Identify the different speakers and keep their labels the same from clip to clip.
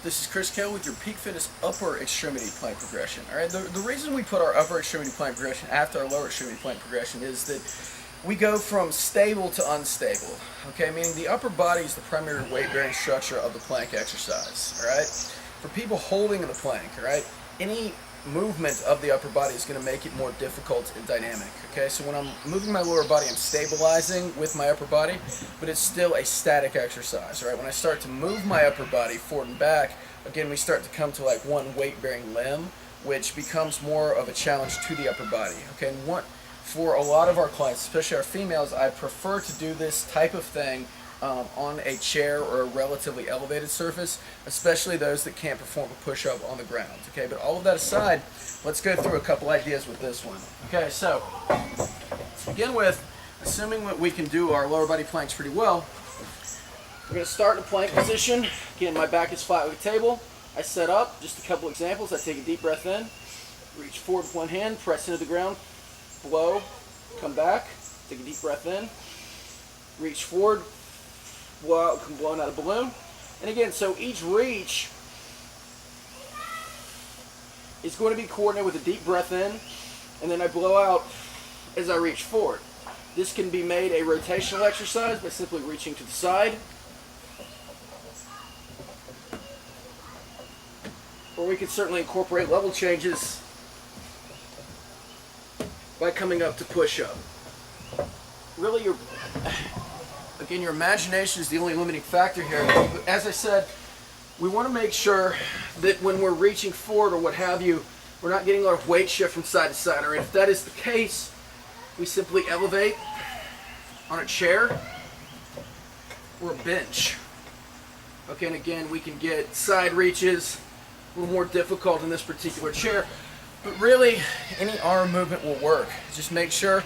Speaker 1: This is Chris Kell with your Peak Fitness upper extremity plank progression. All right, the reason we put our upper extremity plank progression after our lower extremity plank progression is that we go from stable to unstable. Okay, meaning the upper body is the primary weight-bearing structure of the plank exercise. All right, for people holding the plank, all right, any movement of the upper body is going to make it more difficult and dynamic. Okay, so when I'm moving my lower body, I'm stabilizing with my upper body, but it's still a static exercise. Right? When I start to move my upper body forward and back, again, we start to come to like one weight-bearing limb, which becomes more of a challenge to the upper body. Okay, and for a lot of our clients, especially our females, I prefer to do this type of thing on a chair or a relatively elevated surface, especially those that can't perform a push-up on the ground. Okay, but all of that aside, let's go through a couple ideas with this one. Okay, so to begin with, assuming that we can do our lower body planks pretty well, we're going to start in a plank position. Again, my back is flat with a table. I set up, just a couple examples. I take a deep breath in, reach forward with one hand, press into the ground, blow, come back, take a deep breath in, reach forward, blow out, blowing out a balloon. And again, so each reach is going to be coordinated with a deep breath in, and then I blow out as I reach forward. This can be made a rotational exercise by simply reaching to the side, or we can certainly incorporate level changes by coming up to push-up. Really, again, your imagination is the only limiting factor here. But as I said, we want to make sure that when we're reaching forward or what have you, we're not getting a lot of weight shift from side to side. Or if that is the case, we simply elevate on a chair or a bench. Okay, and again, we can get side reaches, a little more difficult in this particular chair. But really, any arm movement will work. Just make sure,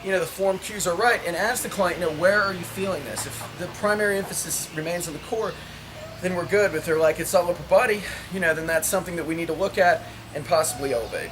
Speaker 1: the form cues are right, and ask the client, where are you feeling this? If the primary emphasis remains on the core, then we're good. But if they're like, it's all upper body, then that's something that we need to look at and possibly elevate.